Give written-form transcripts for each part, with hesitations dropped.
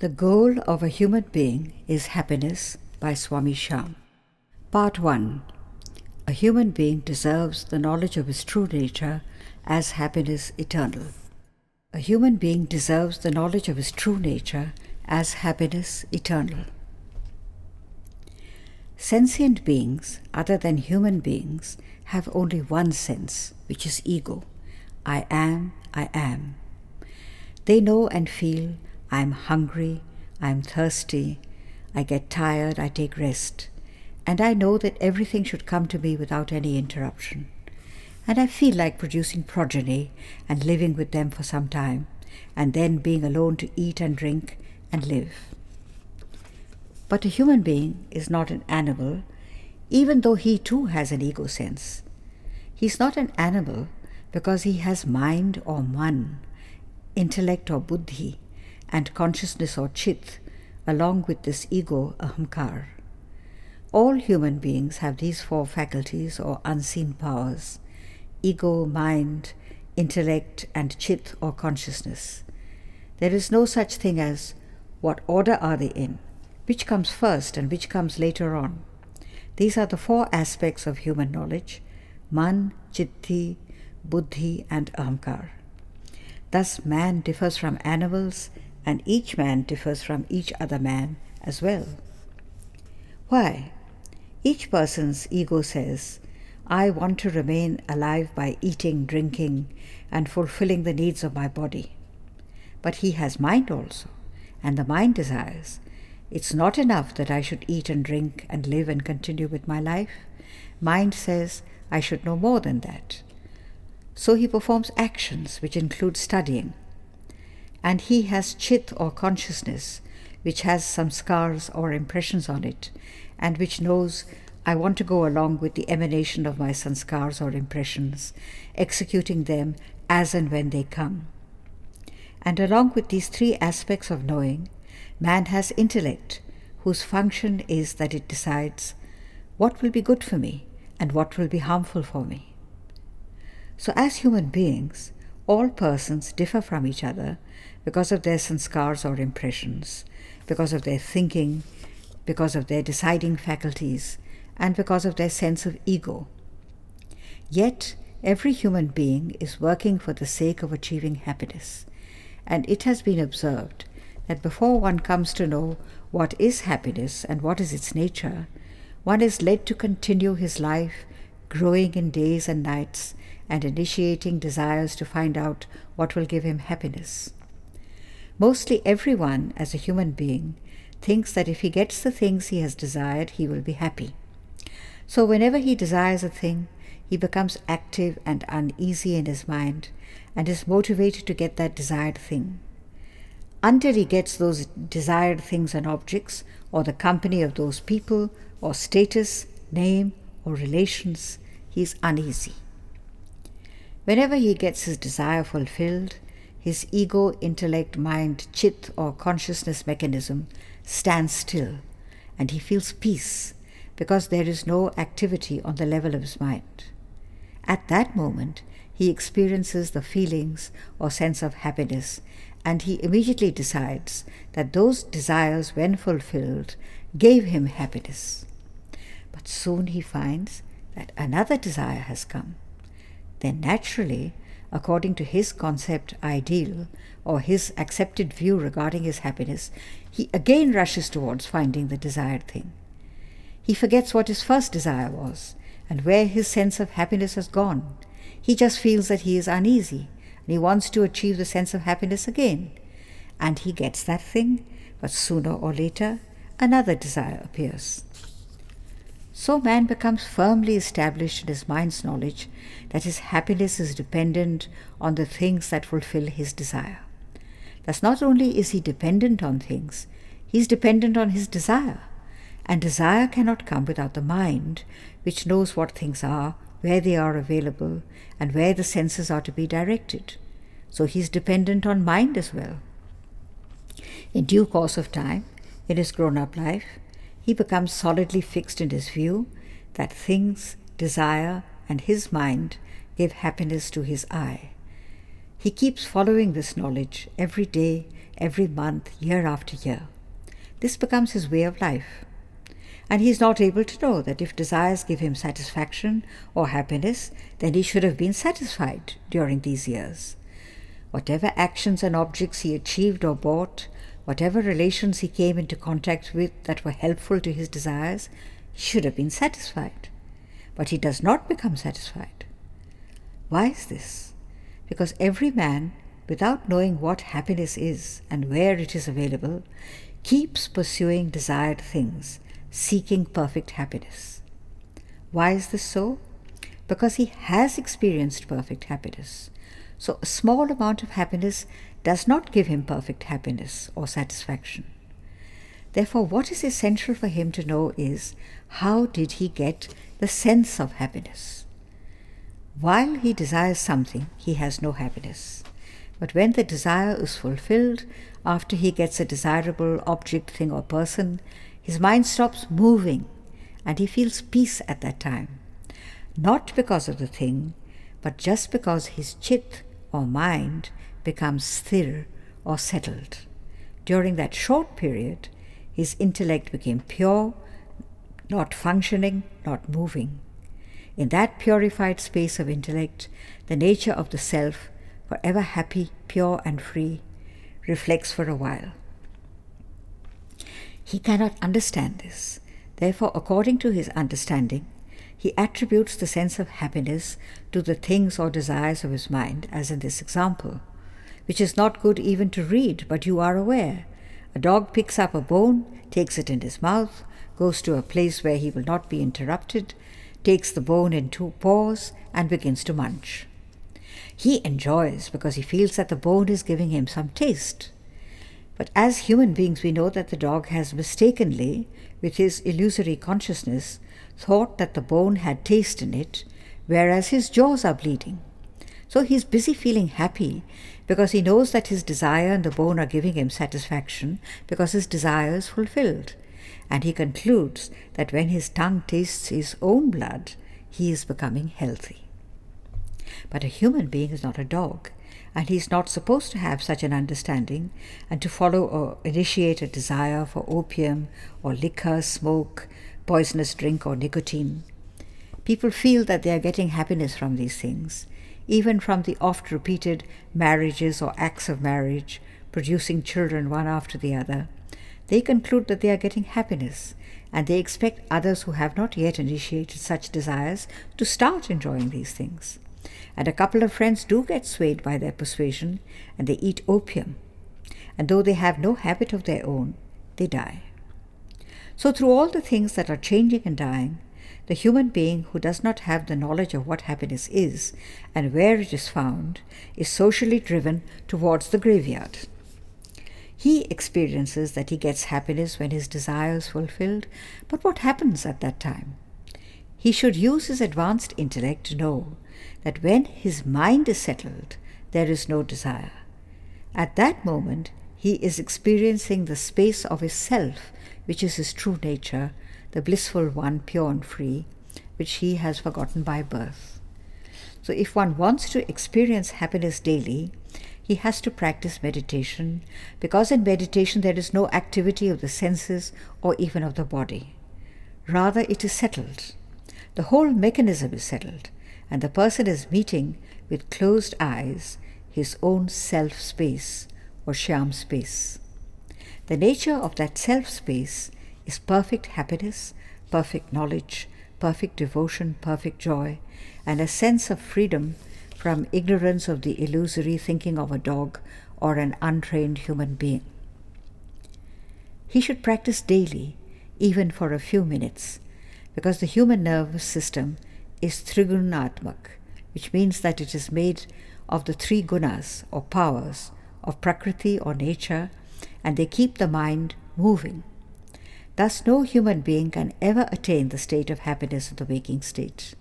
The Goal of a Human Being is Happiness by Swami Sham. Part 1. A human being deserves the knowledge of his true nature as happiness eternal. A human being deserves the knowledge of his true nature as happiness eternal. Sentient beings, other than human beings, have only one sense, which is ego. I am, I am. They know and feel, I am hungry, I am thirsty, I get tired, I take rest, and I know that everything should come to me without any interruption. And I feel like producing progeny and living with them for some time, and then being alone to eat and drink and live. But a human being is not an animal, even though he too has an ego sense. He's not an animal because he has mind or man, intellect or buddhi, and consciousness or chit, along with this ego, ahamkar. All human beings have these four faculties or unseen powers: ego, mind, intellect, and chit or consciousness. There is no such thing as what order are they in, which comes first and which comes later on. These are the four aspects of human knowledge: man, chitti, buddhi, and ahamkar. Thus man differs from animals, and each man differs from each other man as well. Why? Each person's ego says, I want to remain alive by eating, drinking, and fulfilling the needs of my body. But he has mind also, and the mind desires, it's not enough that I should eat and drink and live and continue with my life. Mind says, I should know more than that. So he performs actions which include studying. And he has chit or consciousness, which has some scars or impressions on it, and which knows, I want to go along with the emanation of my sanskars or impressions, executing them as and when they come. And along with these three aspects of knowing, man has intellect, whose function is that it decides what will be good for me and what will be harmful for me. So as human beings, all persons differ from each other because of their sanskars or impressions, because of their thinking, because of their deciding faculties, and because of their sense of ego. Yet, every human being is working for the sake of achieving happiness, and it has been observed that before one comes to know what is happiness and what is its nature, one is led to continue his life growing in days and nights and initiating desires to find out what will give him happiness. Mostly everyone, as a human being, thinks that if he gets the things he has desired, he will be happy. So whenever he desires a thing, he becomes active and uneasy in his mind and is motivated to get that desired thing. Until he gets those desired things and objects, or the company of those people, or status, name, or relations, he is uneasy. Whenever he gets his desire fulfilled, his ego, intellect, mind, chit, or consciousness mechanism stands still, and he feels peace, because there is no activity on the level of his mind. At that moment, he experiences the feelings or sense of happiness, and he immediately decides that those desires, when fulfilled, gave him happiness. But soon he finds that another desire has come. Then naturally, according to his concept ideal or his accepted view regarding his happiness, he again rushes towards finding the desired thing. He forgets what his first desire was and where his sense of happiness has gone. He just feels that he is uneasy and he wants to achieve the sense of happiness again. And he gets that thing, but sooner or later, another desire appears. So man becomes firmly established in his mind's knowledge that his happiness is dependent on the things that fulfill his desire. Thus not only is he dependent on things, he is dependent on his desire. And desire cannot come without the mind, which knows what things are, where they are available, and where the senses are to be directed. So he is dependent on mind as well. In due course of time, in his grown-up life, he becomes solidly fixed in his view that things, desire, and his mind give happiness to his I. He keeps following this knowledge every day, every month, year after year. This becomes his way of life. And he is not able to know that if desires give him satisfaction or happiness, then he should have been satisfied during these years. Whatever actions and objects he achieved or bought, whatever relations he came into contact with that were helpful to his desires, he should have been satisfied. But he does not become satisfied. Why is this? Because every man, without knowing what happiness is and where it is available, keeps pursuing desired things, seeking perfect happiness. Why is this so? Because he has experienced perfect happiness. So a small amount of happiness does not give him perfect happiness or satisfaction. Therefore, what is essential for him to know is, how did he get the sense of happiness? While he desires something, he has no happiness. But when the desire is fulfilled, after he gets a desirable object, thing, or person, his mind stops moving and he feels peace at that time. Not because of the thing, but just because his chit or mind becomes sthir or settled. During that short period, his intellect became pure, not functioning, not moving. In that purified space of intellect, the nature of the self, forever happy, pure and free, reflects for a while. He cannot understand this. Therefore, according to his understanding, he attributes the sense of happiness to the things or desires of his mind, as in this example, which is not good even to read, but you are aware. A dog picks up a bone, takes it in his mouth, goes to a place where he will not be interrupted, takes the bone in 2 paws, and begins to munch. He enjoys because he feels that the bone is giving him some taste. But as human beings, we know that the dog has mistakenly, with his illusory consciousness, thought that the bone had taste in it, whereas his jaws are bleeding. So he's busy feeling happy because he knows that his desire and the bone are giving him satisfaction because his desire is fulfilled. And he concludes that when his tongue tastes his own blood, he is becoming healthy. But a human being is not a dog, and he is not supposed to have such an understanding and to follow or initiate a desire for opium or liquor, smoke, poisonous drink or nicotine. People feel that they are getting happiness from these things, even from the oft-repeated marriages or acts of marriage, producing children one after the other. They conclude that they are getting happiness, and they expect others who have not yet initiated such desires to start enjoying these things. And a couple of friends do get swayed by their persuasion, and they eat opium. And though they have no habit of their own, they die. So through all the things that are changing and dying, the human being who does not have the knowledge of what happiness is and where it is found is socially driven towards the graveyard. He experiences that he gets happiness when his desire is fulfilled, but what happens at that time? He should use his advanced intellect to know that when his mind is settled, there is no desire. At that moment, he is experiencing the space of his self, which is his true nature, the blissful one, pure and free, which he has forgotten by birth. So if one wants to experience happiness daily, he has to practice meditation, because in meditation there is no activity of the senses or even of the body. Rather, it is settled. The whole mechanism is settled, and the person is meeting with closed eyes his own self-space or Shyam space. The nature of that self-space is perfect happiness, perfect knowledge, perfect devotion, perfect joy, and a sense of freedom from ignorance of the illusory thinking of a dog or an untrained human being. He should practice daily, even for a few minutes, because the human nervous system is trigunatmak, which means that it is made of the 3 gunas or powers of Prakriti or nature, and they keep the mind moving. Thus no human being can ever attain the state of happiness in the waking state.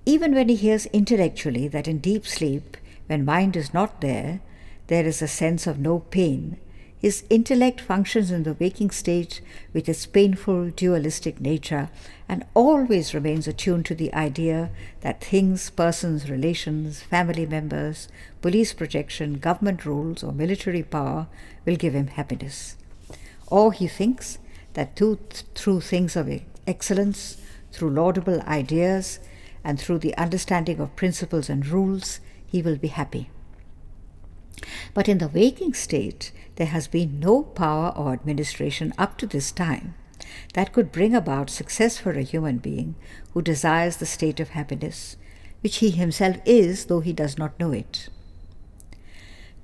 Even when he hears intellectually that in deep sleep, when mind is not there, there is a sense of no pain, His intellect functions in the waking state with its painful dualistic nature and always remains attuned to the idea that things, persons, relations, family members, police protection, government rules, or military power will give him happiness. Or he thinks that through things of excellence, through laudable ideas, and through the understanding of principles and rules, he will be happy. But in the waking state, there has been no power or administration up to this time that could bring about success for a human being who desires the state of happiness, which he himself is, though he does not know it.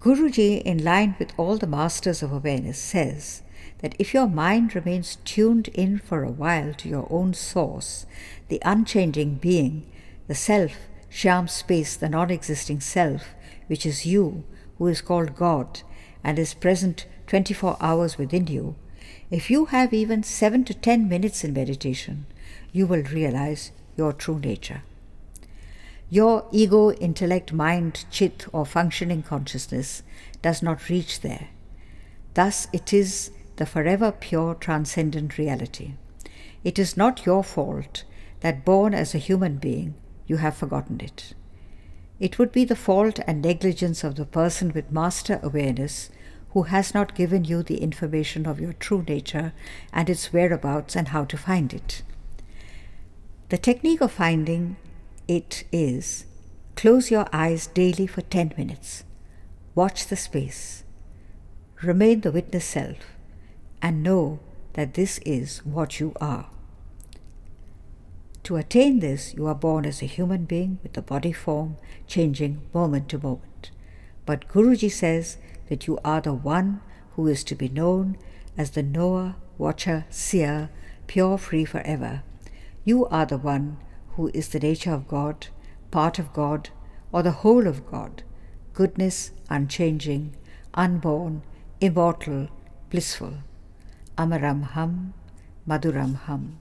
Guruji, in line with all the masters of awareness, says that if your mind remains tuned in for a while to your own source, the unchanging being, the self, Shyam space, the non-existing self, which is you, who is called God and is present 24 hours within you, if you have even 7 to 10 minutes in meditation, you will realize your true nature. Your ego, intellect, mind, chit, or functioning consciousness does not reach there. Thus it is the forever pure transcendent reality. It is not your fault that born as a human being, you have forgotten it. It would be the fault and negligence of the person with master awareness who has not given you the information of your true nature and its whereabouts and how to find it. The technique of finding it is: close your eyes daily for 10 minutes. Watch the space. Remain the witness self and know that this is what you are. To attain this, you are born as a human being with a body form changing moment to moment. But Guruji says that you are the one who is to be known as the knower, watcher, seer, pure, free forever. You are the one who is the nature of God, part of God, or the whole of God, goodness, unchanging, unborn, immortal, blissful. Amaram Ham, Maduram Ham.